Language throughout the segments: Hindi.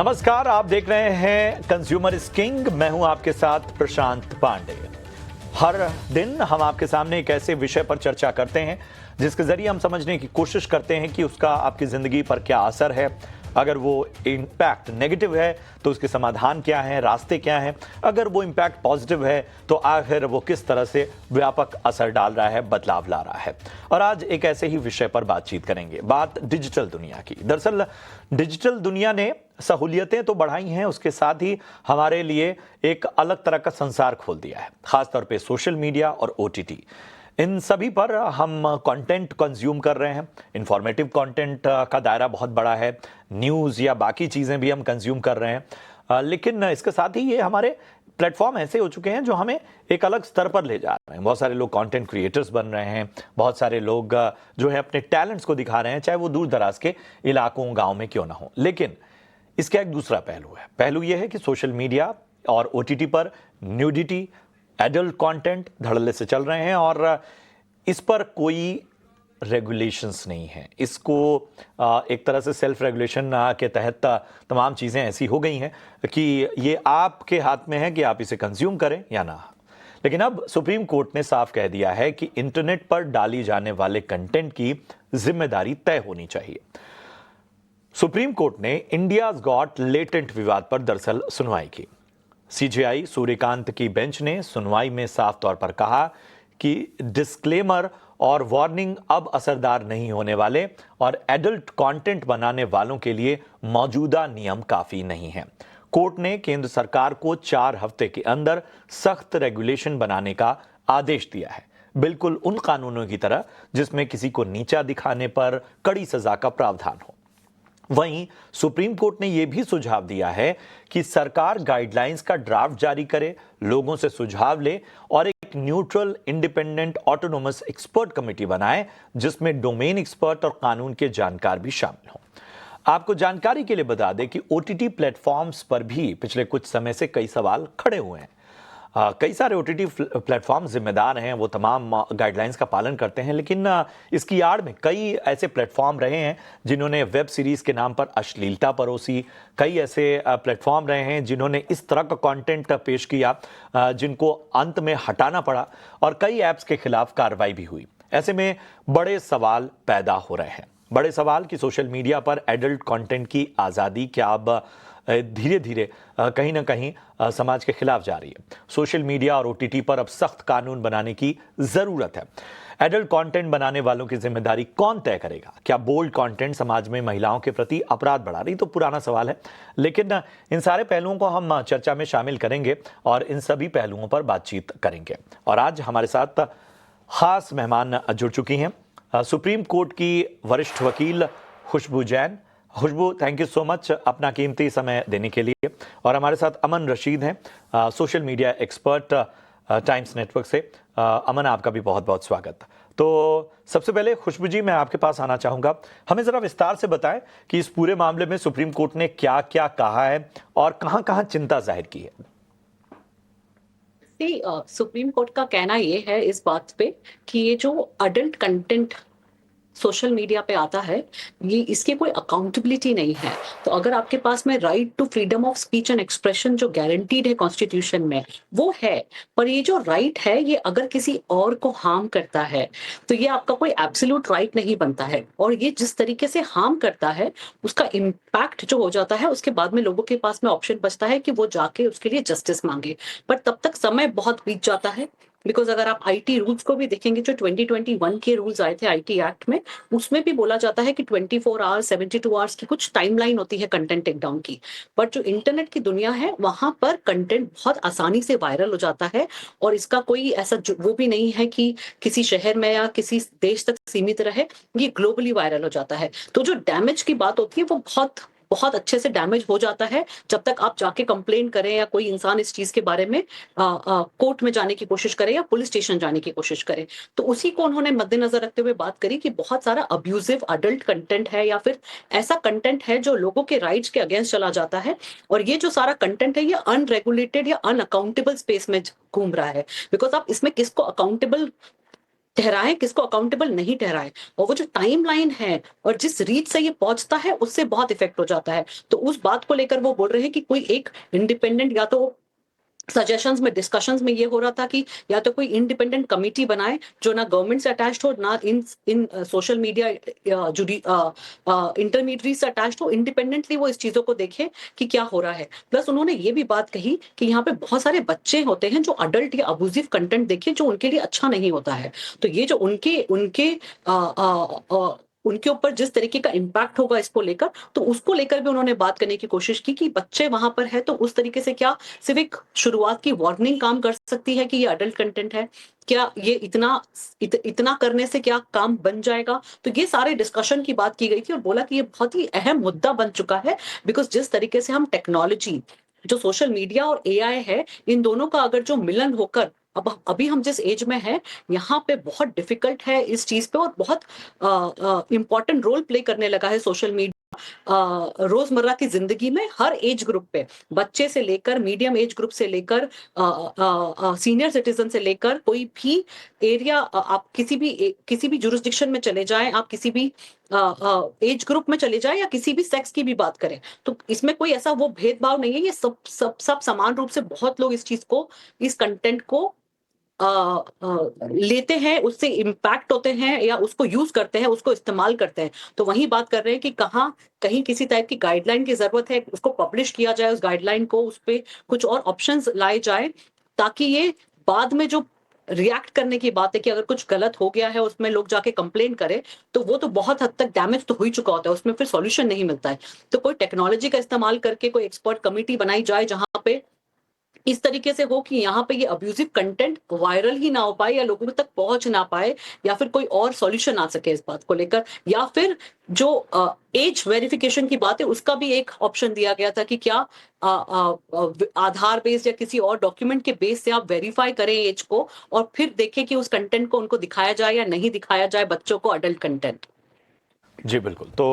नमस्कार, आप देख रहे हैं कंज्यूमर इज किंग। मैं हूं आपके साथ प्रशांत पांडे। हर दिन हम आपके सामने एक ऐसे विषय पर चर्चा करते हैं जिसके जरिए हम समझने की कोशिश करते हैं कि उसका आपकी जिंदगी पर क्या असर है। अगर वो इम्पैक्ट नेगेटिव है तो उसके समाधान क्या हैं, रास्ते क्या हैं। अगर वो इम्पैक्ट पॉजिटिव है तो आखिर वो किस तरह से व्यापक असर डाल रहा है, बदलाव ला रहा है। और आज एक ऐसे ही विषय पर बातचीत करेंगे, बात डिजिटल दुनिया की। दरअसल डिजिटल दुनिया ने सहूलियतें तो बढ़ाई हैं, उसके साथ ही हमारे लिए एक अलग तरह का संसार खोल दिया है। खासतौर पे सोशल मीडिया और ओटीटी, इन सभी पर हम कंटेंट कंज्यूम कर रहे हैं। इंफॉर्मेटिव कंटेंट का दायरा बहुत बड़ा है, न्यूज़ या बाकी चीज़ें भी हम कंज्यूम कर रहे हैं। लेकिन इसके साथ ही ये हमारे प्लेटफॉर्म ऐसे हो चुके हैं जो हमें एक अलग स्तर पर ले जा रहे हैं। बहुत सारे लोग कंटेंट क्रिएटर्स बन रहे हैं, बहुत सारे लोग जो है अपने टैलेंट्स को दिखा रहे हैं, चाहे वो दूर दराज के इलाकों गाँव में क्यों ना हो। लेकिन इसका एक दूसरा पहलू है। पहलू यह है कि सोशल मीडिया और ओटीटी पर न्यूडिटी, एडल्ट कंटेंट धड़ल्ले से चल रहे हैं और इस पर कोई रेगुलेशंस नहीं है। इसको एक तरह से सेल्फ रेगुलेशन के तहत तमाम चीज़ें ऐसी हो गई हैं कि ये आपके हाथ में है कि आप इसे कंज्यूम करें या ना। लेकिन अब सुप्रीम कोर्ट ने साफ कह दिया है कि इंटरनेट पर डाली जाने वाले कंटेंट की जिम्मेदारी तय होनी चाहिए। सुप्रीम कोर्ट ने इंडियाज गॉट लेटेंट विवाद पर दरअसल सुनवाई की। सीजेआई सूर्यकांत की बेंच ने सुनवाई में साफ तौर पर कहा कि डिस्क्लेमर और वार्निंग अब असरदार नहीं होने वाले और एडल्ट कंटेंट बनाने वालों के लिए मौजूदा नियम काफी नहीं है। कोर्ट ने केंद्र सरकार को 4 हफ्ते के अंदर सख्त रेगुलेशन बनाने का आदेश दिया है, बिल्कुल उन कानूनों की तरह जिसमें किसी को नीचा दिखाने पर कड़ी सजा का प्रावधान हो। वहीं सुप्रीम कोर्ट ने यह भी सुझाव दिया है कि सरकार गाइडलाइंस का ड्राफ्ट जारी करे, लोगों से सुझाव ले और एक neutral, independent, autonomous expert committee बनाए जिसमें डोमेन एक्सपर्ट और कानून के जानकार भी शामिल हों। आपको जानकारी के लिए बता दें कि ओटीटी प्लेटफॉर्म्स पर भी पिछले कुछ समय से कई सवाल खड़े हुए हैं। कई सारे ओटीटी प्लेटफॉर्म जिम्मेदार हैं, वो तमाम गाइडलाइंस का पालन करते हैं, लेकिन इसकी आड़ में कई ऐसे प्लेटफॉर्म रहे हैं जिन्होंने वेब सीरीज के नाम पर अश्लीलता परोसी। कई ऐसे प्लेटफॉर्म रहे हैं जिन्होंने इस तरह का कंटेंट पेश किया जिनको अंत में हटाना पड़ा और कई ऐप्स के खिलाफ कार्रवाई भी हुई। ऐसे में बड़े सवाल पैदा हो रहे हैं। बड़े सवाल कि सोशल मीडिया पर एडल्ट कंटेंट की आज़ादी क्या अब धीरे धीरे कहीं ना कहीं समाज के खिलाफ जा रही है। सोशल मीडिया और ओटीटी पर अब सख्त कानून बनाने की जरूरत है। एडल्ट कंटेंट बनाने वालों की जिम्मेदारी कौन तय करेगा? क्या बोल्ड कंटेंट समाज में महिलाओं के प्रति अपराध बढ़ा रही? तो पुराना सवाल है, लेकिन इन सारे पहलुओं को हम चर्चा में शामिल करेंगे और इन सभी पहलुओं पर बातचीत करेंगे। और आज हमारे साथ खास मेहमान जुड़ चुकी हैं, सुप्रीम कोर्ट की वरिष्ठ वकील खुशबू जैन। खुशबू, थैंक यू सो मच अपना कीमती समय देने के लिए। और हमारे साथ अमन रशीद हैं, social media expert times network से। अमन, आपका भी बहुत बहुत स्वागत। तो सबसे पहले खुशबू जी, मैं आपके पास आना चाहूँगा। हमें ज़रा विस्तार से बताएं कि इस पूरे मामले में सुप्रीम कोर्ट ने क्या क्या कहा है और कहाँ कहाँ चिंता जाहिर की है। सुप्रीम कोर्ट का कहना ये है इस बात पे कि ये जो अडल्ट कंटेंट सोशल मीडिया पे आता है, ये इसकी कोई अकाउंटेबिलिटी नहीं है। तो अगर आपके पास में right to freedom of speech and expression जो गारंटीड है कॉन्स्टिट्यूशन में, वो है, पर ये जो राइट है ये अगर किसी और को हार्म करता है तो ये आपका कोई एब्सोल्यूट राइट नहीं बनता है। और ये जिस तरीके से हार्म करता है उसका इम्पैक्ट जो हो जाता है, उसके बाद में लोगों के पास में ऑप्शन बचता है कि वो जाके उसके लिए जस्टिस मांगे, पर तब तक समय बहुत बीत जाता है। बिकॉज अगर आप आईटी रूल्स को भी देखेंगे, जो 2021 के रूल्स आए थे आईटी एक्ट में, उसमें भी बोला जाता है कि 24 आवर्स 72 आवर्स की कुछ टाइमलाइन होती है कंटेंट टेक डाउन की। बट जो इंटरनेट की दुनिया है वहां पर कंटेंट बहुत आसानी से वायरल हो जाता है और इसका कोई ऐसा वो भी नहीं है कि किसी शहर में या किसी देश तक सीमित रहे, ये ग्लोबली वायरल हो जाता है। तो जो डैमेज की बात होती है वो बहुत बहुत अच्छे से डैमेज हो जाता है जब तक आप जाके कंप्लेन करें या कोई इंसान इस चीज के बारे में कोर्ट में जाने की कोशिश करे या पुलिस स्टेशन जाने की कोशिश करे। तो उसी को उन्होंने मद्देनजर रखते हुए बात करी कि बहुत सारा अब्यूजिव अडल्ट कंटेंट है या फिर ऐसा कंटेंट है जो लोगों के राइट्स के अगेंस्ट चला जाता है, और ये जो सारा कंटेंट है ये अनरेगुलेटेड या अनअकाउंटेबल स्पेस में घूम रहा है। बिकॉज आप इसमें किसको अकाउंटेबल ठहराएं, किसको अकाउंटेबल नहीं ठहराएं, और वो जो टाइमलाइन है और जिस रीच से ये पहुंचता है उससे बहुत इफेक्ट हो जाता है। तो उस बात को लेकर वो बोल रहे हैं कि कोई एक इंडिपेंडेंट, या तो सजेशंस में, डिस्कशंस में ये हो रहा था कि या तो कोई इंडिपेंडेंट कमिटी बनाए जो ना गवर्नमेंट से अटैच्ड हो, ना इन इन सोशल मीडिया जुड़ी इंटरमीडियरी से अटैच्ड हो, इंडिपेंडेंटली वो इस चीजों को देखे कि क्या हो रहा है। प्लस उन्होंने ये भी बात कही कि यहाँ पे बहुत सारे बच्चे होते हैं जो अडल्ट या अबूजिव कंटेंट देखे, जो उनके लिए अच्छा नहीं होता है। तो ये जो उनके उनके आ, आ, आ, उनके ऊपर जिस तरीके का इम्पैक्ट होगा इसको लेकर, तो उसको लेकर भी उन्होंने बात करने की कोशिश की कि बच्चे वहां पर है तो उस तरीके से क्या सिर्फ एक शुरुआत की वार्निंग काम कर सकती है कि ये अडल्ट कंटेंट है, क्या ये इतना करने से क्या काम बन जाएगा। तो ये सारे डिस्कशन की बात की गई थी और बोला कि ये बहुत ही अहम मुद्दा बन चुका है, बिकॉज जिस तरीके से हम टेक्नोलॉजी, जो सोशल मीडिया और एआई है, इन दोनों का अगर जो मिलन होकर अब अभी हम जिस एज में है, यहाँ पे बहुत डिफिकल्ट है इस चीज पे, और बहुत इंपॉर्टेंट रोल प्ले करने लगा है सोशल मीडिया रोजमर्रा की जिंदगी में, हर एज ग्रुप पे, बच्चे से लेकर मीडियम एज ग्रुप से लेकर सीनियर सिटीजन से लेकर कोई भी एरिया, आप किसी भी जुरिस्डिक्शन में चले जाएं, आप किसी भी एज ग्रुप में चले जाएं, या किसी भी सेक्स की भी बात करें, तो इसमें कोई ऐसा वो भेदभाव नहीं है। ये सब समान रूप से बहुत लोग इस चीज को, इस कंटेंट को लेते हैं, उससे इम्पैक्ट होते हैं, या उसको यूज करते हैं, उसको इस्तेमाल करते हैं। तो वही बात कर रहे हैं कि कहाँ कहीं किसी टाइप की गाइडलाइन की जरूरत है, उसको पब्लिश किया जाए, उस गाइडलाइन को, उस पे कुछ और ऑप्शंस लाए जाए, ताकि ये बाद में जो रिएक्ट करने की बात है कि अगर कुछ गलत हो गया है उसमें लोग जाके कंप्लेन करें, तो वो तो बहुत हद तक डैमेज तो हो ही चुका होता है, उसमें फिर सॉल्यूशन नहीं मिलता है। तो कोई टेक्नोलॉजी का इस्तेमाल करके कोई एक्सपर्ट कमेटी बनाई जाए जहां पे इस तरीके से हो कि यहाँ पे ये अब्यूजिव कंटेंट वायरल ही ना हो पाए, या लोगों तक पहुंच ना पाए, या फिर कोई और सॉल्यूशन आ सके इस बात को लेकर, या फिर जो एज वेरिफिकेशन की बात है उसका भी एक ऑप्शन दिया गया था कि क्या आधार बेस्ड या किसी और डॉक्यूमेंट के बेस से आप वेरीफाई करें एज को, और फिर देखें कि उस कंटेंट को उनको दिखाया जाए या नहीं दिखाया जाए, बच्चों को अडल्ट कंटेंट। जी बिल्कुल। तो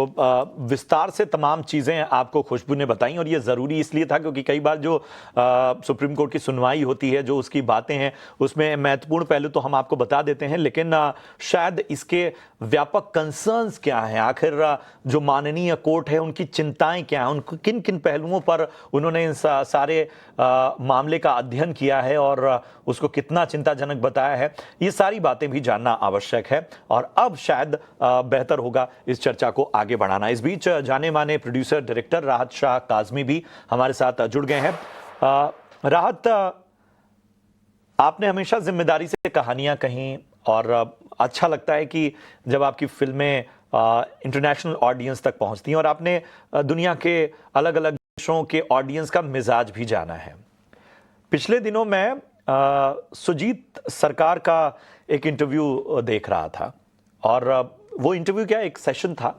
विस्तार से तमाम चीज़ें आपको खुशबू ने बताई, और ये ज़रूरी इसलिए था क्योंकि कई बार जो सुप्रीम कोर्ट की सुनवाई होती है, जो उसकी बातें हैं, उसमें महत्वपूर्ण पहलू तो हम आपको बता देते हैं, लेकिन शायद इसके व्यापक कंसर्न्स क्या हैं, आखिर जो माननीय कोर्ट है उनकी चिंताएं क्या हैं, उनको किन किन पहलुओं पर उन्होंने इन सारे मामले का अध्ययन किया है और उसको कितना चिंताजनक बताया है, ये सारी बातें भी जानना आवश्यक है। और अब शायद बेहतर होगा इस चर्चा को आगे बढ़ाना। इस बीच जाने माने प्रोड्यूसर डायरेक्टर राहत शाह काजमी भी हमारे साथ जुड़ गए हैं। राहत, आपने हमेशा जिम्मेदारी से कहानियां कहीं, और अच्छा लगता है कि जब आपकी फिल्में इंटरनेशनल ऑडियंस तक पहुंचती हैं, और आपने दुनिया के अलग अलग देशों के ऑडियंस का मिजाज भी जाना है। पिछले दिनों मैं सुजीत सरकार का एक इंटरव्यू देख रहा था, और वो इंटरव्यू क्या, एक सेशन था,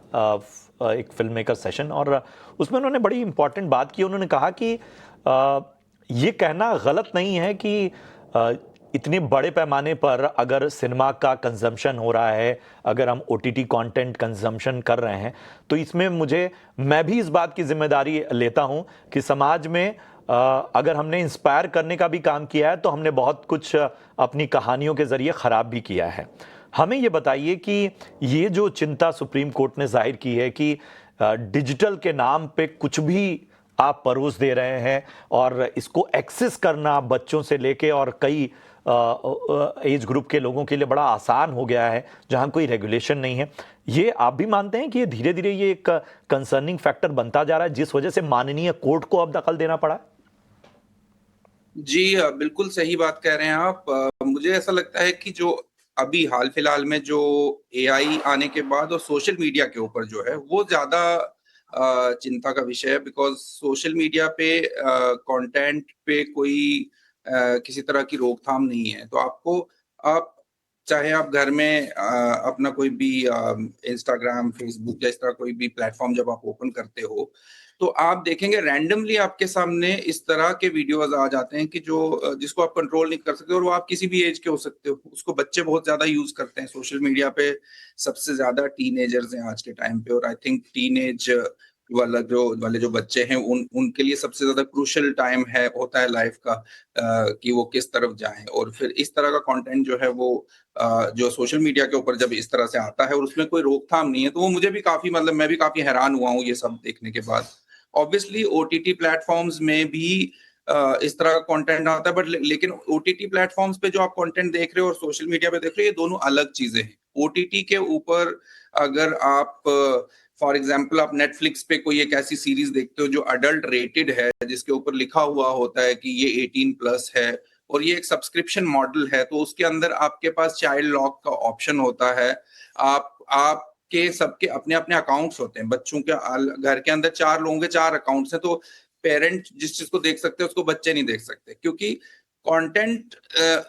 एक फिल्म मेकर सेशन, और उसमें उन्होंने बड़ी इंपॉर्टेंट बात की। उन्होंने कहा कि ये कहना गलत नहीं है कि इतने बड़े पैमाने पर अगर सिनेमा का कंजम्पशन हो रहा है, अगर हम ओटीटी कंटेंट कंजम्पशन कर रहे हैं, तो इसमें मैं भी इस बात की जिम्मेदारी लेता हूं कि समाज में अगर हमने इंस्पायर करने का भी काम किया है, तो हमने बहुत कुछ अपनी कहानियों के जरिए खराब भी किया है। हमें ये बताइए कि ये जो चिंता सुप्रीम कोर्ट ने जाहिर की है कि डिजिटल के नाम पे कुछ भी आप परोस दे रहे हैं, और इसको एक्सेस करना बच्चों से लेके और कई एज ग्रुप के लोगों के लिए बड़ा आसान हो गया है, जहां कोई रेगुलेशन नहीं है। ये आप भी मानते हैं कि ये धीरे धीरे ये एक कंसर्निंग फैक्टर बनता जा रहा है, जिस वजह से माननीय कोर्ट को अब दखल देना पड़ा? जी बिल्कुल सही बात कह रहे हैं आप। मुझे ऐसा लगता है कि जो अभी हाल फिलहाल में जो एआई आने के बाद और सोशल मीडिया के ऊपर जो है वो ज़्यादा चिंता का विषय है, बिकॉज़ सोशल मीडिया पे कंटेंट पे कोई किसी तरह की रोकथाम नहीं है। तो आप चाहे आप घर में अपना कोई भी इंस्टाग्राम, फेसबुक या इस तरह कोई भी प्लेटफ़ॉर्म जब आप ओपन करते हो, तो आप देखेंगे रैंडमली आपके सामने इस तरह के वीडियोज़ आ जाते हैं कि जो जिसको आप कंट्रोल नहीं कर सकते, और वो आप किसी भी एज के हो सकते हो। उसको बच्चे बहुत ज़्यादा यूज़ करते हैं। सोशल मीडिया पे सबसे ज़्यादा टीनेजर्स हैं आज के टाइम पे, और आई थिंक टीनेज वाले जो बच्चे हैं उनके लिए सबसे ज्यादा क्रूशियल टाइम है होता है लाइफ का, कि वो किस तरफ जाएं। और फिर इस तरह का कंटेंट जो है वो जो सोशल मीडिया के ऊपर जब इस तरह से आता है और उसमें कोई रोकथाम नहीं है, तो वो मुझे भी काफी मतलब मैं भी काफी हैरान हुआ हूँ ये सब देखने के बाद। ऑब्वियसली ओटीटी प्लेटफॉर्म्स में भी इस तरह का कंटेंट आता है, बट लेकिन ओटीटी प्लेटफॉर्म्स पे जो आप कंटेंट देख रहे हो और सोशल मीडिया पे देख रहे हो, ये दोनों अलग चीजें हैं। ओटीटी के ऊपर अगर आप फॉर एग्जाम्पल आप नेटफ्लिक्स पे कोई एक ऐसी सीरीज देखते हो जो अडल्ट रेटेड है, जिसके ऊपर लिखा हुआ होता है कि ये 18+ है और ये एक सब्सक्रिप्शन मॉडल है, तो उसके अंदर आपके पास चाइल्ड लॉक का ऑप्शन होता है। आपके सबके अपने अपने अकाउंट्स होते हैं, बच्चों के घर के अंदर 4 लोगों के 4 अकाउंट्स हैं, तो पेरेंट जिस चीज को देख सकते हैं उसको बच्चे नहीं देख सकते, क्योंकि कंटेंट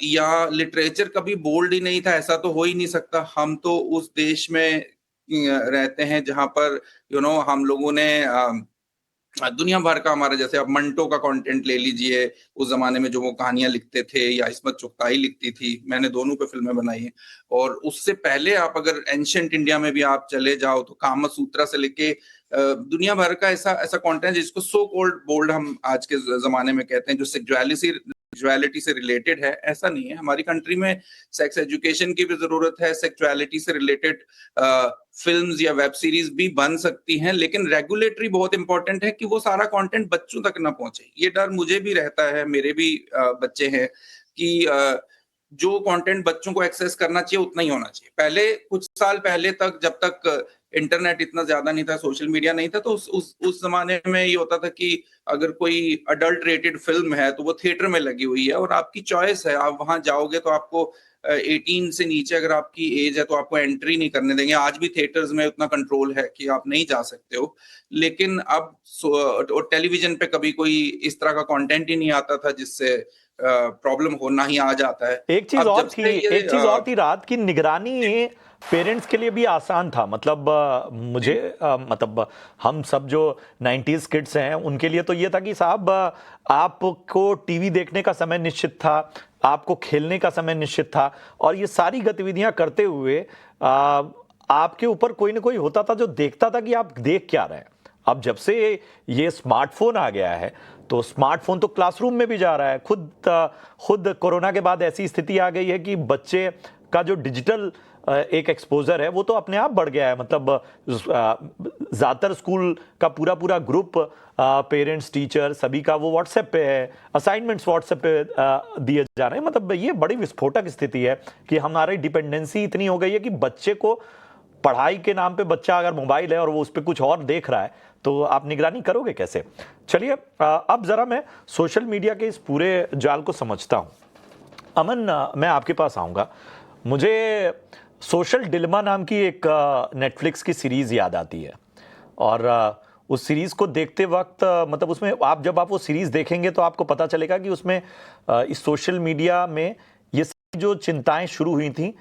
या लिटरेचर कभी बोल्ड ही नहीं था, ऐसा तो हो ही नहीं सकता। हम तो उस देश में रहते हैं जहां पर हम लोगों ने दुनिया भर का हमारा, जैसे आप मंटो का कंटेंट ले लीजिए, उस जमाने में जो वो कहानियां लिखते थे, या इस्मत चुगताई लिखती थी, मैंने दोनों पे फिल्में बनाई हैं। और उससे पहले आप अगर एंशिएंट इंडिया में भी आप चले जाओ तो कामा सूत्रा से लेके दुनिया भर का ऐसा ऐसा कंटेंट जिसको सो कॉल्ड बोल्ड हम आज के जमाने में कहते हैं, जो सेक्सुअलिटी से रिलेटेड है। ऐसा नहीं है, हमारी कंट्री में सेक्स एजुकेशन की भी जरूरत है, सेक्सुअलिटी से रिलेटेड फिल्म्स या वेब सीरीज भी बन सकती हैं, लेकिन रेगुलेटरी बहुत इंपॉर्टेंट है कि वो सारा कंटेंट बच्चों तक ना पहुंचे। ये डर मुझे भी रहता है, मेरे भी बच्चे हैं, कि जो कंटेंट बच्चों को एक्सेस करना चाहिए उतना ही होना चाहिए। पहले कुछ साल पहले तक, जब तक इंटरनेट इतना ज्यादा नहीं था, सोशल मीडिया नहीं था, तो उस जमाने में ये होता था कि अगर कोई अडल्ट रेटेड फिल्म है तो वो थिएटर में लगी हुई है और आपकी चॉइस है, आप वहां जाओगे तो आपको 18 से नीचे अगर आपकी एज है तो आपको एंट्री नहीं करने देंगे। आज भी थिएटर्स में उतना कंट्रोल है कि आप नहीं जा सकते हो, लेकिन अब टेलीविजन पे कभी कोई इस तरह का कंटेंट ही नहीं आता था जिससे प्रॉब्लम होना ही आ जाता है। एक चीज अब और जब थी, से ये एक चीज और थी, रात की निगरानी पेरेंट्स के लिए भी आसान था। मतलब मुझे मतलब हम सब जो 90s किड्स हैं उनके लिए तो ये था कि साहब आपको टीवी देखने का समय निश्चित था, आपको खेलने का समय निश्चित था, और ये सारी गतिविधियां करते हुए आपके ऊपर कोई ना कोई होता था जो देखता था कि आप देख क्या रहे हैं। अब जब से ये स्मार्टफोन आ गया है तो स्मार्टफोन तो क्लासरूम में भी जा रहा है। खुद कोरोना के बाद ऐसी स्थिति आ गई है कि बच्चे का जो डिजिटल एक एक्सपोजर है वो तो अपने आप बढ़ गया है। मतलब ज़्यादातर स्कूल का पूरा ग्रुप, पेरेंट्स, टीचर, सभी का वो व्हाट्सएप पे है, असाइनमेंट्स व्हाट्सएप पे दिए जा रहे हैं। मतलब ये बड़ी विस्फोटक स्थिति है कि हमारी डिपेंडेंसी इतनी हो गई है कि बच्चे को, पढ़ाई के नाम पे बच्चा अगर मोबाइल है और वो उस पर कुछ और देख रहा है तो आप निगरानी करोगे कैसे? चलिए अब जरा मैं सोशल मीडिया के इस पूरे जाल को समझता हूं। अमन, मैं आपके पास आऊंगा। मुझे सोशल डिलेमा नाम की एक नेटफ्लिक्स की सीरीज याद आती है, और उस सीरीज को देखते वक्त मतलब उसमें जब आप वो सीरीज देखेंगे तो आपको पता चलेगा कि उसमें इस सोशल मीडिया में ये जो चिंताएं शुरू हुई थी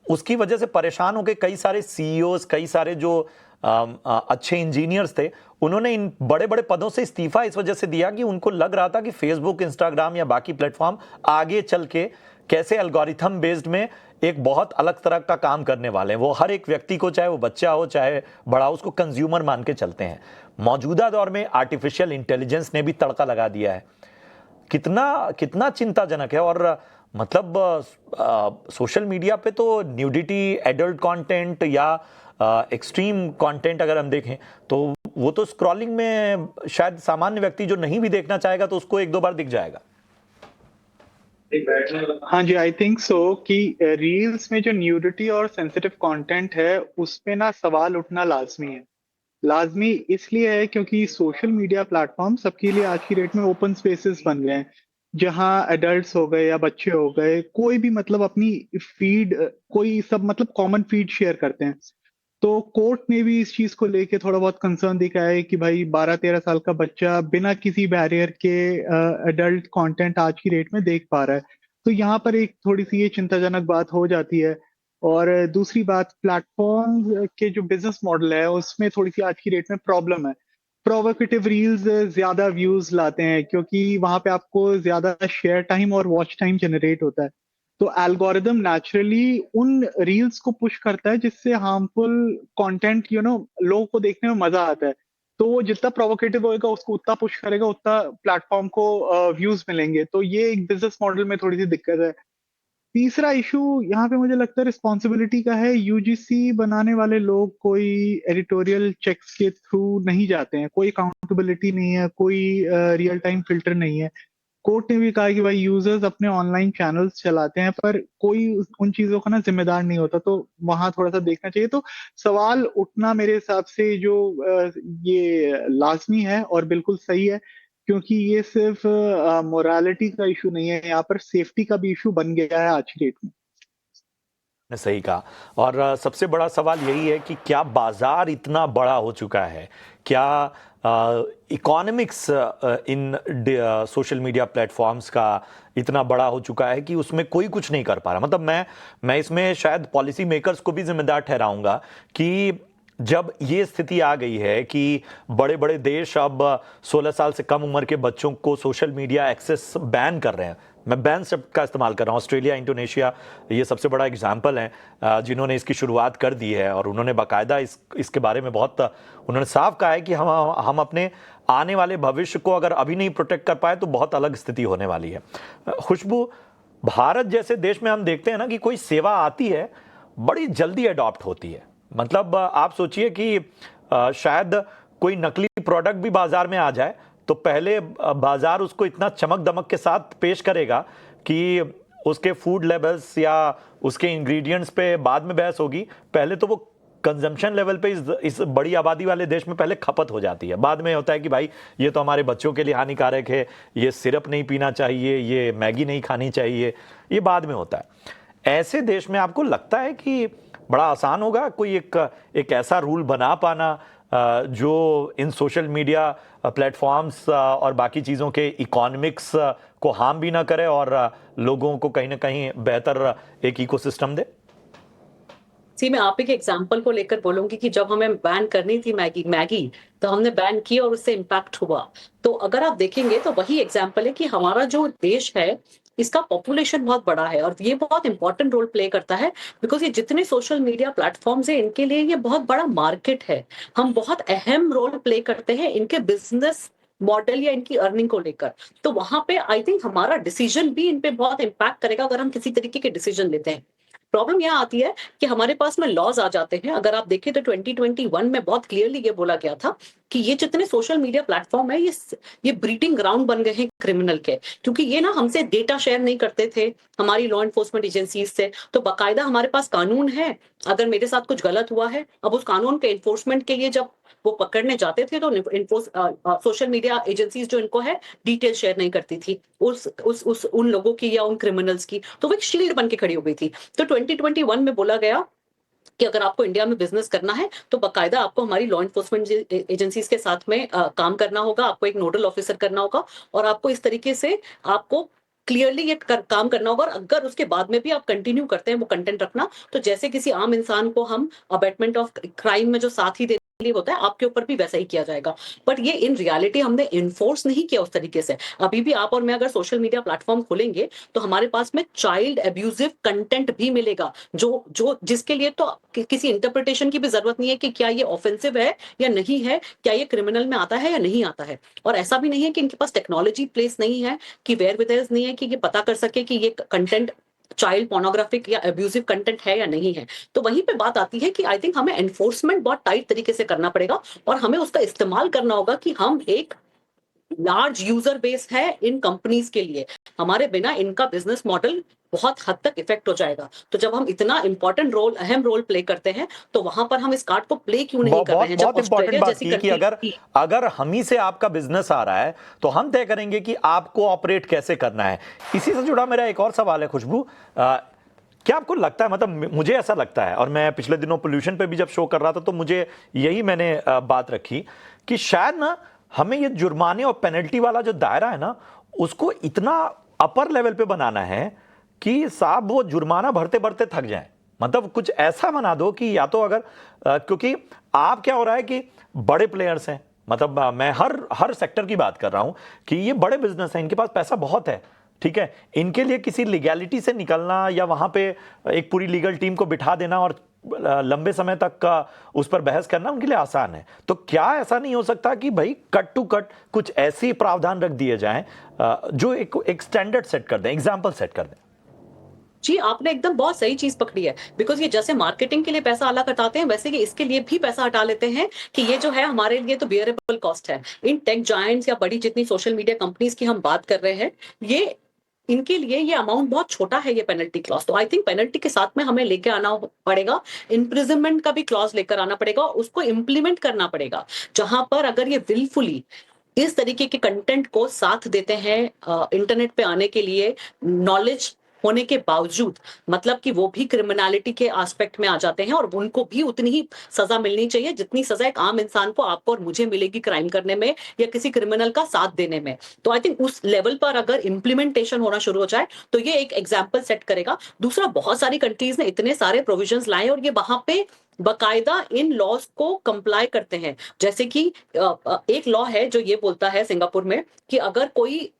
उसकी वजह से परेशान होकर कई सारे सीईओज, कई सारे जो अच्छे इंजीनियर्स थे, उन्होंने इन बड़े बड़े पदों से इस्तीफा इस वजह से दिया कि उनको लग रहा था कि फेसबुक, इंस्टाग्राम या बाकी प्लेटफॉर्म आगे चल के कैसे एल्गोरिथम बेस्ड में एक बहुत अलग तरह का काम करने वाले हैं। वो हर एक व्यक्ति को, चाहे वो बच्चा हो चाहे बड़ा हो, उसको कंज्यूमर मान के चलते हैं। मौजूदा दौर में आर्टिफिशियल इंटेलिजेंस ने भी तड़का लगा दिया है। कितना चिंताजनक है। और मतलब सोशल मीडिया पे तो न्यूडिटी, एडल्ट कंटेंट या एक्सट्रीम कंटेंट अगर हम देखें तो वो तो स्क्रॉलिंग में शायद सामान्य व्यक्ति जो नहीं भी देखना चाहेगा तो उसको 1-2 बार दिख जाएगा। हाँ जी, आई थिंक सो कि रील्स में जो न्यूडिटी और सेंसिटिव कंटेंट है उस पे ना सवाल उठना लाजमी है। लाजमी इसलिए है क्योंकि सोशल मीडिया प्लेटफॉर्म सबके लिए आज की डेट में ओपन स्पेसेस बन गए हैं, जहां एडल्ट्स हो गए या बच्चे हो गए, कोई भी मतलब अपनी फीड, कोई सब मतलब कॉमन फीड शेयर करते हैं। तो कोर्ट ने भी इस चीज को लेके थोड़ा बहुत कंसर्न दिखाया है कि भाई 12-13 साल का बच्चा बिना किसी बैरियर के एडल्ट कंटेंट आज की डेट में देख पा रहा है। तो यहाँ पर एक थोड़ी सी ये चिंताजनक बात हो जाती है। और दूसरी बात, प्लेटफॉर्म के जो बिजनेस मॉडल है उसमें थोड़ी सी आज की डेट में प्रॉब्लम है। प्रोवोकेटिव रील्स ज्यादा व्यूज लाते हैं क्योंकि वहां पे आपको ज्यादा शेयर टाइम और वॉच टाइम जनरेट होता है। तो एल्गोरिदम नेचुरली उन रील्स को पुश करता है जिससे हार्मफुल कंटेंट लोगों को देखने में मजा आता है। तो वो जितना प्रोवोकेटिव होएगा उसको उतना पुश करेगा, उतना प्लेटफॉर्म को व्यूज मिलेंगे। तो ये एक बिजनेस मॉडल में थोड़ी सी दिक्कत है। तीसरा इशू यहाँ पे मुझे लगता है रिस्पॉन्सिबिलिटी का है। यूजीसी बनाने वाले लोग कोई एडिटोरियल चेक्स के थ्रू नहीं जाते हैं, कोई अकाउंटेबिलिटी नहीं है, कोई रियल टाइम फिल्टर नहीं है। कोर्ट ने भी कहा कि भाई यूजर्स अपने ऑनलाइन चैनल्स चलाते हैं, पर कोई उन चीजों का ना जिम्मेदार नहीं होता, तो वहां थोड़ा सा देखना चाहिए। तो सवाल उठना मेरे हिसाब से जो ये लाजमी है और बिल्कुल सही है, क्योंकि ये सिर्फ मोरालिटी का इशू नहीं है, यहाँ पर सेफ्टी का भी इशू बन गया है आज की डेट में। ने सही कहा। और सबसे बड़ा सवाल यही है कि क्या बाजार इतना बड़ा हो चुका है, क्या इकोनॉमिक्स इन सोशल मीडिया प्लेटफॉर्म्स का इतना बड़ा हो चुका है कि उसमें कोई कुछ नहीं कर पा रहा। मतलब मैं इसमें शायद पॉलिसी मेकर्स को भी जिम्मेदार ठहराऊंगा कि जब ये स्थिति आ गई है कि बड़े बड़े देश अब 16 साल से कम उम्र के बच्चों को सोशल मीडिया एक्सेस बैन कर रहे हैं। मैं बैन शब्द का इस्तेमाल कर रहा हूँ। ऑस्ट्रेलिया, इंडोनेशिया ये सबसे बड़ा एग्जाम्पल है जिन्होंने इसकी शुरुआत कर दी है, और उन्होंने बाकायदा इसके बारे में बहुत उन्होंने साफ कहा है कि हम अपने आने वाले भविष्य को अगर अभी नहीं प्रोटेक्ट कर पाए तो बहुत अलग स्थिति होने वाली है। खुशबू, भारत जैसे देश में हम देखते हैं ना कि कोई सेवा आती है बड़ी जल्दी अडॉप्ट होती है। मतलब आप सोचिए कि शायद कोई नकली प्रोडक्ट भी बाजार में आ जाए तो पहले बाजार उसको इतना चमक दमक के साथ पेश करेगा कि उसके फूड लेवल्स या उसके इंग्रेडिएंट्स पे बाद में बहस होगी। पहले तो वो कंजम्पशन लेवल पे इस बड़ी आबादी वाले देश में पहले खपत हो जाती है। बाद में होता है कि भाई ये तो हमारे बच्चों के लिए हानिकारक है, ये सिरप नहीं पीना चाहिए, ये मैगी नहीं खानी चाहिए, ये बाद में होता है। ऐसे देश में आपको लगता है कि बड़ा आसान होगा कोई एक ऐसा रूल बना पाना जो इन सोशल मीडिया प्लेटफॉर्म्स और बाकी चीज़ों के इकोनॉमिक्स को हार्म भी ना करे और लोगों को कहीं ना कहीं बेहतर एक इकोसिस्टम दे? मैं आप ही के एग्जाम्पल को लेकर बोलूंगी कि जब हमें बैन करनी थी मैगी तो हमने बैन की और उससे इम्पैक्ट हुआ। तो अगर आप देखेंगे तो वही एग्जाम्पल है कि हमारा जो देश है इसका पॉपुलेशन बहुत बड़ा है और ये बहुत इंपॉर्टेंट रोल प्ले करता है, बिकॉज ये जितने सोशल मीडिया प्लेटफॉर्म्स है इनके लिए ये बहुत बड़ा मार्केट है। हम बहुत अहम रोल प्ले करते हैं इनके बिजनेस मॉडल या इनकी अर्निंग को लेकर। तो वहां पे आई थिंक हमारा डिसीजन भी इन पे बहुत इम्पैक्ट करेगा अगर हम किसी तरीके के डिसीजन लेते हैं। प्रॉब्लम यह आती है कि हमारे पास में लॉज आ जाते हैं। अगर आप देखें तो 2021 में बहुत क्लियरली ये बोला गया था कि ये जितने सोशल मीडिया प्लेटफॉर्म है ये ब्रीडिंग ग्राउंड बन गए हैं क्रिमिनल के, क्योंकि ये ना हमसे डेटा शेयर नहीं करते थे हमारी लॉ एनफोर्समेंट एजेंसीज से। तो बाकायदा हमारे पास कानून है, अगर मेरे साथ कुछ गलत हुआ है, अब उस कानून के एनफोर्समेंट के लिए जब वो पकड़ने जाते थे तो सोशल मीडिया एजेंसीज जो इनको है डिटेल शेयर नहीं करती थी उन लोगों की या उन क्रिमिनल्स की। तो वो एक शील्ड बन के खड़ी हो गई थी। तो 2021 में बोला गया कि अगर आपको इंडिया में बिजनेस करना है तो बाकायदा आपको हमारी लॉ एनफोर्समेंट एजेंसीज के साथ में काम करना होगा, आपको एक नोडल ऑफिसर करना होगा और आपको इस तरीके से आपको क्लियरली ये काम करना होगा। और अगर उसके बाद में भी आप कंटिन्यू करते हैं वो कंटेंट रखना, तो जैसे किसी आम इंसान को हम अबेटमेंट ऑफ क्राइम में जो साथ ही होता है आपके ऊपर भी वैसा ही किया जाएगा। बट ये इन रियलिटी हमने इन्फोर्स नहीं किया उस तरीके से। अभी भी आप और मैं अगर सोशल मीडिया प्लेटफॉर्म खोलेंगे तो हमारे पास में चाइल्ड अब्यूजिव कंटेंट भी मिलेगा जो जिसके लिए तो किसी इंटरप्रिटेशन की भी जरूरत नहीं है कि क्या ये ऑफेंसिव है या नहीं है, क्या ये क्रिमिनल में आता है या नहीं आता है। और ऐसा भी नहीं है कि इनके पास टेक्नोलॉजी प्लेस नहीं है, कि वेयरविदेयर्स नहीं है कि ये पता कर सके कि ये कंटेंट चाइल्ड पोर्नोग्राफिक या अब्यूजिव कंटेंट है या नहीं है। तो वहीं पे बात आती है कि आई थिंक हमें एनफोर्समेंट बहुत टाइट तरीके से करना पड़ेगा और हमें उसका इस्तेमाल करना होगा कि हम एक लार्ज यूजर बेस है इन कंपनीज के लिए, हमारे बिना इनका बिजनेस मॉडल बहुत हद तक इफेक्ट हो जाएगा। तो जब हम इतना इंपॉर्टेंट रोल, अहम रोल प्ले करते हैं तो वहां पर हम इस कार्ड को प्ले क्यों नहीं कर रहे हैं? बहुत इंपॉर्टेंट बात की कि अगर हम ही से आपका बिजनेस आ रहा है तो हम तय करेंगे कि आपको ऑपरेट कैसे करना है। इसी से जुड़ा मेरा एक और सवाल है खुशबू, क्या आपको लगता है, मतलब मुझे ऐसा लगता है, और मैं पिछले दिनों पोल्यूशन पे भी जब शो कर रहा था तो मुझे यही मैंने बात रखी कि शायद ना हमें ये जुर्माने और पेनल्टी वाला जो दायरा है ना उसको इतना अपर लेवल पे बनाना है कि साहब वो जुर्माना भरते भरते थक जाए। मतलब कुछ ऐसा बना दो कि या तो अगर क्योंकि आप क्या हो रहा है कि बड़े प्लेयर्स हैं, मतलब मैं हर सेक्टर की बात कर रहा हूं कि ये बड़े बिजनेस हैं, इनके पास पैसा बहुत है, ठीक है, इनके लिए किसी लीगैलिटी से निकलना या वहां पे एक पूरी लीगल टीम को बिठा देना और लंबे समय तक का उस पर बहस करना उनके लिए आसान है। तो क्या ऐसा नहीं हो सकता कि भाई कट टू कट कुछ ऐसे प्रावधान रख दिए जाएं जो एक स्टैंडर्ड सेट कर दें, एग्जाम्पल सेट कर दें? जी, आपने एकदम बहुत सही चीज पकड़ी है, बिकॉज ये जैसे मार्केटिंग के लिए पैसा अलग हटाते हैं, वैसे ही इसके लिए भी पैसा हटा लेते हैं कि ये जो है हमारे लिए तो बियरेबल कॉस्ट है। इन टेक जायंट्स या बड़ी जितनी सोशल मीडिया कंपनीज की हम बात कर रहे हैं, ये इनके लिए ये अमाउंट बहुत छोटा है, ये पेनल्टी क्लॉज। तो आई थिंक पेनल्टी के साथ में हमें लेके आना पड़ेगा, इम्प्रिजनमेंट का भी क्लॉज लेकर आना पड़ेगा, उसको इम्प्लीमेंट करना पड़ेगा। जहां पर अगर ये विलफुली इस तरीके के कंटेंट को साथ देते हैं इंटरनेट पे आने के लिए, नॉलेज होने के बावजूद, मतलब कि वो भी क्रिमिनलिटी के एस्पेक्ट में आ जाते हैं, और उनको भी उतनी ही सजा मिलनी चाहिए जितनी सजा एक आम इंसान को, आपको और मुझे मिलेगी क्राइम करने में या किसी क्रिमिनल का साथ देने में। तो आई थिंक उस लेवल पर अगर इम्प्लीमेंटेशन होना शुरू हो जाए तो ये एक एग्जाम्पल सेट करेगा। दूसरा, बहुत सारी कंट्रीज ने इतने सारे प्रोविजंस लाए और ये वहां पे बकायदा इन लॉज को कंप्लाई करते हैं। जैसे कि एक लॉ है जो ये बोलता है सिंगापुर में कि अगर कोई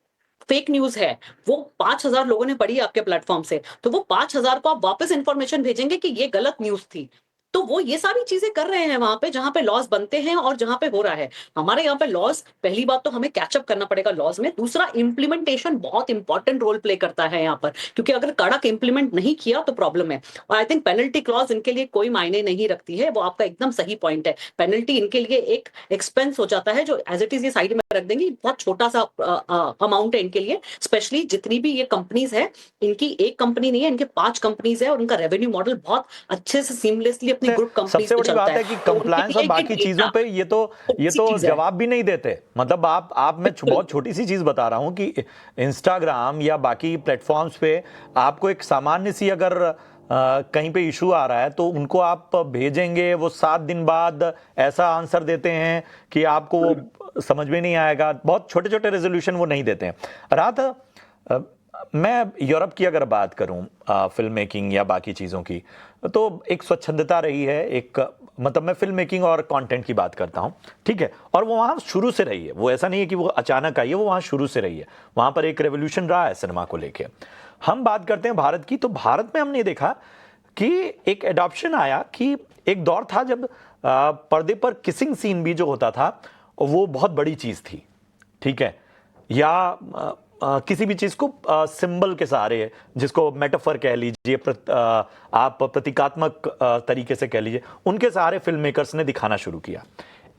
फेक न्यूज है, वो 5,000 लोगों ने पढ़ी आपके प्लेटफॉर्म से, तो वो 5,000 को आप वापस इंफॉर्मेशन भेजेंगे कि ये गलत न्यूज थी। तो वो ये सारी चीजें कर रहे हैं वहां पे जहां पे लॉज बनते हैं और जहां पे हो रहा है। हमारे यहाँ पे लॉज, पहली बात तो हमें कैचअप करना पड़ेगा लॉज में। दूसरा, इंप्लीमेंटेशन बहुत इंपॉर्टेंट रोल प्ले करता है यहाँ पर, क्योंकि अगर कड़क इंप्लीमेंट नहीं किया तो प्रॉब्लम है। और आई थिंक पेनल्टी क्लॉज इनके लिए कोई मायने नहीं रखती है, वो आपका एकदम सही पॉइंट है। पेनल्टी इनके लिए एक एक्सपेंस हो जाता है जो एज इट इज ये साइड में रख देंगे, बहुत छोटा सा अमाउंट है इनके लिए। स्पेशली जितनी भी ये कंपनीज है, इनकी एक कंपनी नहीं है, इनके 5 कंपनीज है, और उनका रेवेन्यू मॉडल बहुत अच्छे से सीमलेसली अपनी ग्रुप कंपनीज सबसे पे बड़ी चलता बात है कि तो उनके कंप्लायंस और लिए बाकी ये चीजों पे ये तो चीज है। जवाब भी नहीं देते। मतलब आप मैं बिल्कुल। बहुत छोटी सी चीज बता रहा हूं कि इंस्टाग्राम या बाकी प्लेटफॉर्म्स पे आपको एक सामान्य सी अगर कहीं पे इशू आ रहा है तो उनको आप भेजेंगे, वो 7 दिन बाद ऐसा आंसर देते हैं कि आपको वो समझ में नहीं आएगा। बहुत छोटे छोटे रेजोल्यूशन वो नहीं देते हैं। रात मैं यूरोप की अगर बात करूं, फिल्म मेकिंग या बाकी चीज़ों की, तो एक स्वच्छंदता रही है। एक मतलब मैं फिल्म मेकिंग और कंटेंट की बात करता हूं, ठीक है, और वो वहां शुरू से रही है। वो ऐसा नहीं है कि वो अचानक आई है, वो वहां शुरू से रही है। वहां पर एक रेवोल्यूशन रहा है सिनेमा को लेके। हम बात करते हैं भारत की, तो भारत में हमने देखा कि एक एडॉप्शन आया कि एक दौर था जब पर्दे पर किसिंग सीन भी जो होता था वो बहुत बड़ी चीज़ थी, ठीक है, या किसी भी चीज को सिंबल के सहारे, जिसको मेटाफर कह लीजिए, आप प्रतीकात्मक तरीके से कह लीजिए, उनके सहारे फिल्म मेकर्स ने दिखाना शुरू किया।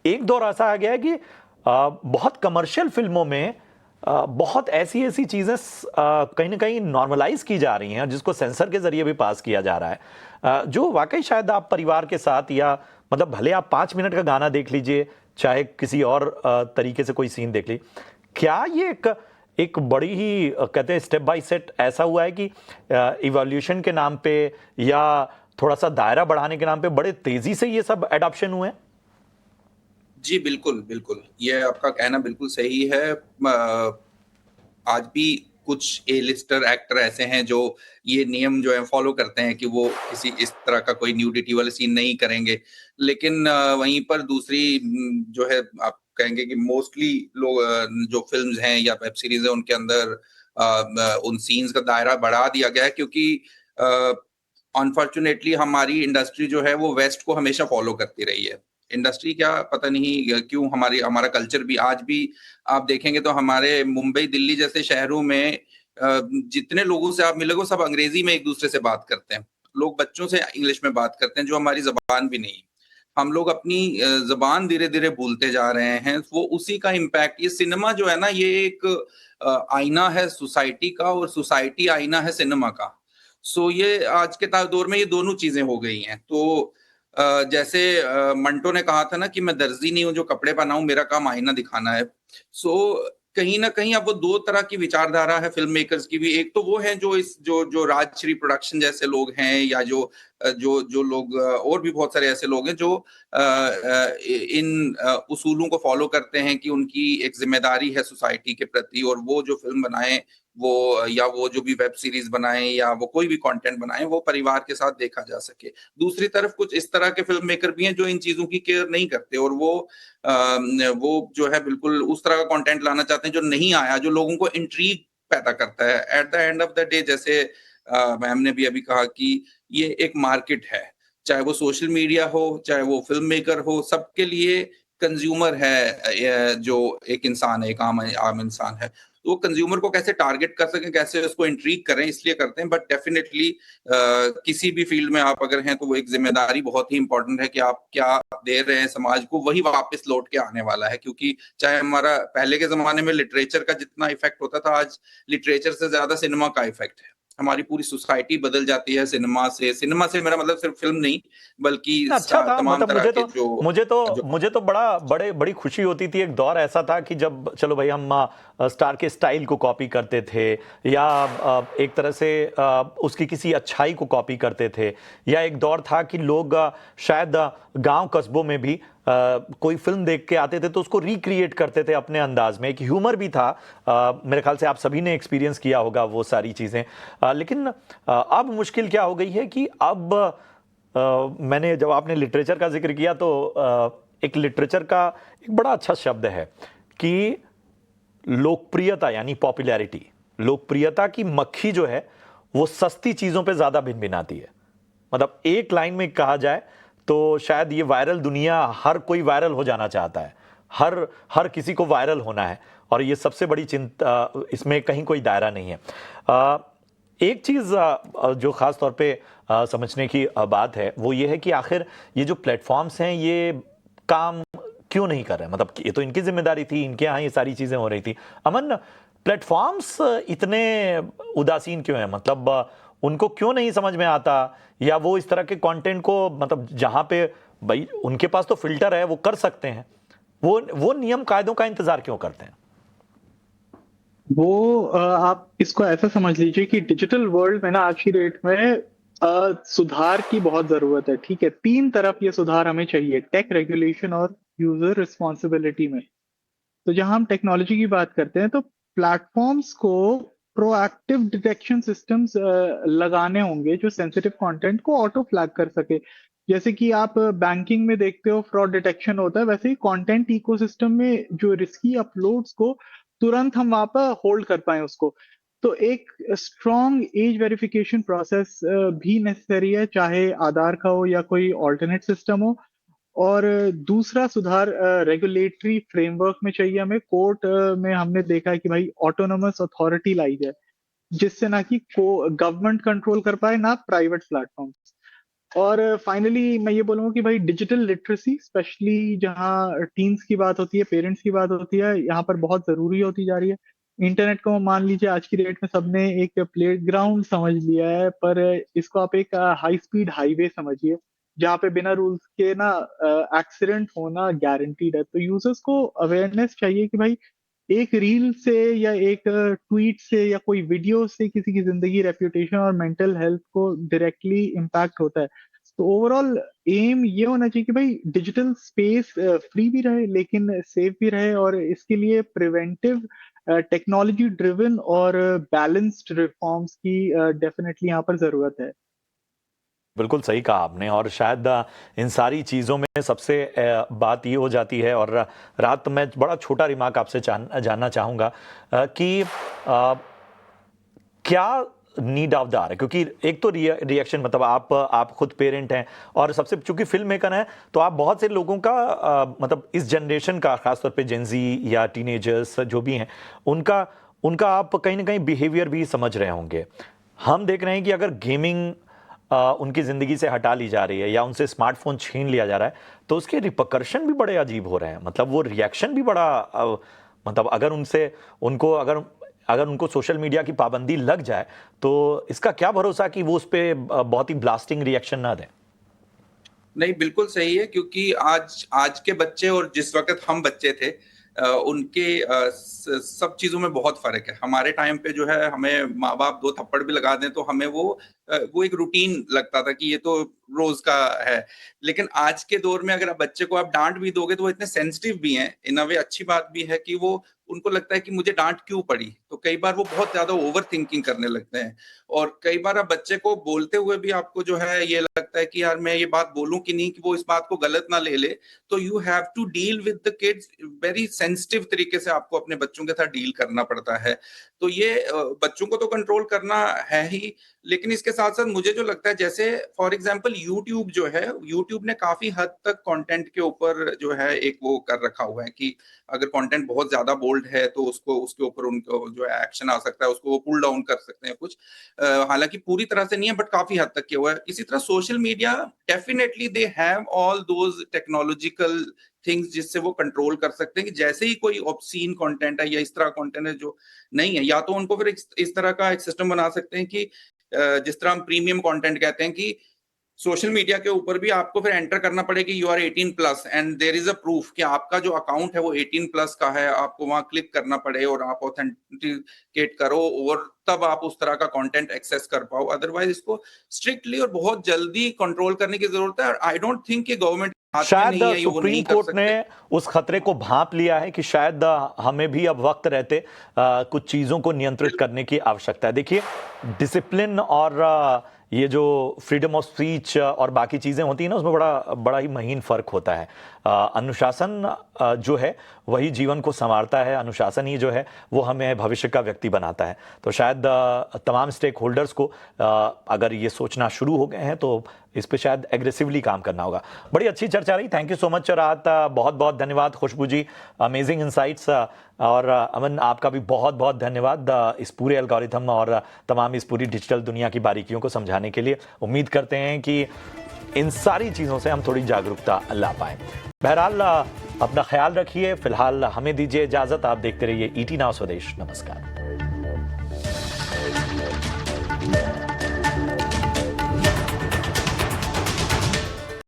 एक दौर ऐसा आ गया है कि बहुत कमर्शियल फिल्मों में बहुत ऐसी ऐसी चीजें कहीं ना कहीं नॉर्मलाइज की जा रही हैं, जिसको सेंसर के जरिए भी पास किया जा रहा है, जो वाकई शायद आप परिवार के साथ, या मतलब भले आप 5 मिनट का गाना देख लीजिए, चाहे किसी और तरीके से कोई सीन देख लीजिए। क्या ये एक बड़ी ही कहते हैं स्टेप बाय स्टेप ऐसा हुआ है कि इवोल्यूशन के नाम पे या थोड़ा सा दायरा बढ़ाने के नाम पे बड़े तेजी से ये सब एडॉप्शन हुए हैं? जी बिल्कुल बिल्कुल, ये आपका कहना बिल्कुल सही है। आज भी कुछ ए लिस्टर एक्टर ऐसे हैं जो ये नियम जो है फॉलो करते हैं कि वो किसी इस तरह का कोई न्यूडिटी वाला सीन नहीं करेंगे। लेकिन वहीं पर दूसरी जो है, आप कहेंगे कि मोस्टली लोग जो फिल्म्स हैं या वेब सीरीज है, उनके अंदर उन सीन्स का दायरा बढ़ा दिया गया है, क्योंकि अनफॉर्चुनेटली हमारी इंडस्ट्री जो है वो वेस्ट को हमेशा फॉलो करती रही है। इंडस्ट्री क्या, पता नहीं क्यों, हमारा कल्चर भी आज भी आप देखेंगे तो हमारे मुंबई, दिल्ली जैसे शहरों में जितने लोगों से आप मिलोगे सब अंग्रेजी में एक दूसरे से बात करते हैं। लोग बच्चों से इंग्लिश में बात करते हैं, जो हमारी जबान भी नहीं। हम लोग अपनी जबान धीरे धीरे भूलते जा रहे हैं। वो उसी का इम्पैक्ट, ये सिनेमा जो है ना, ये एक आईना है सोसाइटी का, और सोसाइटी आईना है सिनेमा का। सो ये आज के दौर में ये दोनों चीजें हो गई हैं। तो जैसे मंटो ने कहा था ना कि मैं दर्जी नहीं हूँ जो कपड़े पहनाऊं, मेरा काम आईना दिखाना है। सो कहीं ना कहीं अब वो दो तरह की विचारधारा है फिल्म मेकर्स की भी। एक तो वो है जो राजश्री प्रोडक्शन जैसे लोग हैं, या जो लोग और भी बहुत सारे ऐसे लोग हैं जो इन उसूलों को फॉलो करते हैं कि उनकी एक जिम्मेदारी है सोसाइटी के प्रति, और वो जो फिल्म बनाए, वो या वो जो भी वेब सीरीज बनाए या वो कोई भी कंटेंट बनाए, वो परिवार के साथ देखा जा सके। दूसरी तरफ कुछ इस तरह के फिल्म मेकर भी हैं जो इन चीजों की केयर नहीं करते, और वो जो है बिल्कुल उस तरह का कंटेंट लाना चाहते हैं जो नहीं आया, जो लोगों को इंट्रीग पैदा करता है। At the end of the day, जैसे मैम ने भी अभी कहा कि ये एक मार्केट है। चाहे वो सोशल मीडिया हो, चाहे वो फिल्म मेकर हो, सबके लिए कंज्यूमर है जो एक इंसान है, एक आम इंसान है। तो वो कंज्यूमर को कैसे टारगेट कर सकें, कैसे उसको इंट्रिग करें, इसलिए करते हैं। बट डेफिनेटली किसी भी फील्ड में आप अगर हैं तो वो एक जिम्मेदारी बहुत ही इंपॉर्टेंट है कि आप क्या दे रहे हैं समाज को, वही वापस लौट के आने वाला है। क्योंकि चाहे हमारा पहले के जमाने में लिटरेचर का जितना इफेक्ट होता था, आज लिटरेचर से ज्यादा सिनेमा का इफेक्ट है। हमारी पूरी सोसाइटी बदल जाती है सिनेमा से। सिनेमा से मेरा मतलब सिर्फ फिल्म नहीं, बल्कि अच्छा था, तमाम मतलब तरह के जो मुझे तो बड़ी खुशी होती थी। एक दौर ऐसा था कि जब चलो भाई हम स्टार के स्टाइल को कॉपी करते थे, या एक तरह से उसकी किसी अच्छाई को कॉपी करते थे, या एक दौर था कि लोग शायद गांव कस्बों में भी कोई फिल्म देख के आते थे तो उसको रिक्रिएट करते थे अपने अंदाज में। एक ह्यूमर भी था। मेरे ख्याल से आप सभी ने एक्सपीरियंस किया होगा वो सारी चीजें। लेकिन अब मुश्किल क्या हो गई है कि अब मैंने, जब आपने लिटरेचर का जिक्र किया तो एक लिटरेचर का एक बड़ा अच्छा शब्द है कि लोकप्रियता, यानी पॉपुलैरिटी। लोकप्रियता की मक्खी जो है वो सस्ती चीजों पे ज्यादा भिनभिनाती है। मतलब एक लाइन में कहा जाए तो शायद ये वायरल दुनिया, हर कोई वायरल हो जाना चाहता है, हर किसी को वायरल होना है, और ये सबसे बड़ी चिंता, इसमें कहीं कोई दायरा नहीं है। एक चीज जो खास तौर पे समझने की बात है वो ये है कि आखिर ये जो प्लेटफॉर्म्स हैं ये काम क्यों नहीं कर रहे? मतलब ये तो इनकी जिम्मेदारी थी, इनके यहाँ ये सारी चीजें हो रही थी। अमन, प्लेटफॉर्म्स इतने उदासीन क्यों हैं? मतलब उनको क्यों नहीं समझ में आता, या वो इस तरह के कंटेंट को, मतलब जहां पे भाई उनके पास तो फिल्टर है, वो कर सकते हैं, वो नियम कायदों का इंतजार क्यों करते हैं? वो आप इसको ऐसा समझ लीजिए कि डिजिटल वर्ल्ड में ना आज की डेट में सुधार की बहुत जरूरत है। ठीक है, तीन तरफ ये सुधार हमें चाहिए, टेक, रेगुलेशन और यूजर रिस्पॉन्सिबिलिटी में। तो जहां हम टेक्नोलॉजी की बात करते हैं तो प्लेटफॉर्म्स को प्रोएक्टिव डिटेक्शन सिस्टम्स लगाने होंगे जो सेंसिटिव कंटेंट को ऑटो फ्लैग कर सके। जैसे कि आप बैंकिंग में देखते हो फ्रॉड डिटेक्शन होता है, वैसे ही कंटेंट इकोसिस्टम में जो रिस्की अपलोड्स को तुरंत हम वहां पर होल्ड कर पाए उसको। तो एक स्ट्रॉन्ग एज वेरिफिकेशन प्रोसेस भी नेसेसरी है, चाहे आधार का हो या कोई ऑल्टरनेट सिस्टम हो। और दूसरा सुधार रेगुलेटरी फ्रेमवर्क में चाहिए हमें। कोर्ट में हमने देखा है कि भाई ऑटोनोमस अथॉरिटी लाई जाए, जिससे ना कि गवर्नमेंट कंट्रोल कर पाए ना प्राइवेट प्लेटफॉर्म्स। और फाइनली मैं ये बोलूंगा कि भाई डिजिटल लिटरेसी, स्पेशली जहाँ टीन्स की बात होती है, पेरेंट्स की बात होती है, यहाँ पर बहुत जरूरी होती जा रही है। इंटरनेट को मान लीजिए आज की डेट में सबने एक प्लेग्राउंड समझ लिया है, पर इसको आप एक हाई स्पीड हाईवे समझिए, जहाँ पे बिना रूल्स के ना एक्सीडेंट होना गारंटीड है। तो यूजर्स को अवेयरनेस चाहिए कि भाई एक रील से या एक ट्वीट से या कोई वीडियो से किसी की जिंदगी, रेप्यूटेशन और मेंटल हेल्थ को डायरेक्टली इम्पैक्ट होता है। तो ओवरऑल एम ये होना चाहिए कि भाई डिजिटल स्पेस फ्री भी रहे लेकिन सेफ भी रहे, और इसके लिए प्रिवेंटिव, टेक्नोलॉजी ड्रिवन और बैलेंस्ड रिफॉर्म्स की डेफिनेटली यहाँ पर जरूरत है। बिल्कुल सही कहा आपने। और शायद इन सारी चीज़ों में सबसे बात ये हो जाती है, और रात मैं बड़ा छोटा रिमार्क आपसे जानना चाहूँगा कि क्या नीड ऑफ द आवर है? क्योंकि एक तो रिएक्शन, मतलब आप खुद पेरेंट हैं, और सबसे चूंकि फिल्म मेकर हैं तो आप बहुत से लोगों का मतलब इस जनरेशन का, खासतौर पे जेनजी या टीनेजर्स जो भी हैं, उनका आप कहीं ना कहीं बिहेवियर भी समझ रहे होंगे। हम देख रहे हैं कि अगर गेमिंग उनकी ज़िंदगी से हटा ली जा रही है या उनसे स्मार्टफोन छीन लिया जा रहा है, तो उसके रिपरकशन भी बड़े अजीब हो रहे हैं। मतलब वो रिएक्शन भी बड़ा मतलब अगर उनको सोशल मीडिया की पाबंदी लग जाए तो इसका क्या भरोसा कि वो उस पर बहुत ही ब्लास्टिंग रिएक्शन ना दें? नहीं, बिल्कुल सही है। क्योंकि आज के बच्चे और जिस वक्त हम बच्चे थे, उनके सब चीजों में बहुत फर्क है। हमारे टाइम पे जो है, हमें माँ बाप दो थप्पड़ भी लगा दें तो हमें वो एक रूटीन लगता था कि ये तो रोज का है। लेकिन आज के दौर में अगर आप बच्चे को आप डांट भी दोगे तो वो इतने सेंसिटिव भी हैं। इन अ वे अच्छी बात भी है कि वो, उनको लगता है कि मुझे डांट क्यों पड़ी, तो कई बार वो बहुत ज्यादा ओवर थिंकिंग करने लगते हैं। और कई बार आप बच्चे को बोलते हुए भी आपको जो है ये लगता है कि यार मैं ये बात बोलूं कि नहीं, कि वो इस बात को गलत ना ले ले। तो you have to deal with the kids very sensitive तरीके से, आपको अपने बच्चों के साथ डील करना पड़ता है। तो ये बच्चों को तो कंट्रोल करना है ही, लेकिन इसके साथ साथ मुझे जो लगता है, जैसे फॉर एग्जांपल यूट्यूब जो है, यूट्यूब ने काफी हद तक कंटेंट के ऊपर जो है एक वो कर रखा हुआ है कि अगर कंटेंट बहुत ज्यादा बोल्ड है तो उसको उसके ऊपर उनको जो है एक्शन आ सकता है, उसको वो पुल डाउन कर सकते हैं कुछ। हालांकि पूरी तरह से नहीं है, बट काफी हद तक किया हुआ है। इसी तरह social media definitely they have all those technological things जिससे वो कंट्रोल कर सकते हैं कि जैसे ही कोई ऑब्सीन कंटेंट है या इस तरह कंटेंट है जो नहीं है, या तो उनको फिर इस तरह का एक सिस्टम बना सकते हैं कि जिस तरह हम प्रीमियम कंटेंट कहते हैं कि सोशल मीडिया के ऊपर भी आपको फिर एंटर करना पड़ेगा कि you are 18+ and there is a proof कि आपका जो अकाउंट है वो 18+ का है, आपको वहां क्लिक करना पड़े और आप ऑथेंटिकेट करो और तब आप उस तरह का कंटेंट एक्सेस कर पाओ। अदरवाइज इसको स्ट्रिक्टली और बहुत जल्दी कंट्रोल करने की जरूरत है। आई डोंट थिंक कि गवर्नमेंट शायद सुप्रीम कोर्ट ने उस खतरे को भांप लिया है कि शायद हमें भी अब वक्त रहते कुछ चीजों को नियंत्रित करने की आवश्यकता है। देखिए, डिसिप्लिन और ये जो फ्रीडम ऑफ स्पीच और बाकी चीजें होती हैं ना, उसमें बड़ा ही महीन फर्क होता है। अनुशासन जो है वही जीवन को संवारता है, अनुशासन ही जो है वो हमें भविष्य का व्यक्ति बनाता है। तो शायद तमाम स्टेक होल्डर्स को अगर ये सोचना शुरू हो गए हैं तो इस पे शायद एग्रेसिवली काम करना होगा। बड़ी अच्छी चर्चा रही, थैंक यू सो मच राहत, बहुत बहुत धन्यवाद। खुशबू जी, अमेजिंग इंसाइट्स, और अमन आपका भी बहुत बहुत धन्यवाद इस पूरे एल्गोरिथम और तमाम इस पूरी डिजिटल दुनिया की बारीकियों को समझाने के लिए। उम्मीद करते हैं कि इन सारी चीज़ों से हम थोड़ी जागरूकता ला पाएं। बहरहाल अपना ख्याल रखिए, फिलहाल हमें दीजिए इजाज़त। आप देखते रहिए ET Now स्वदेश। नमस्कार।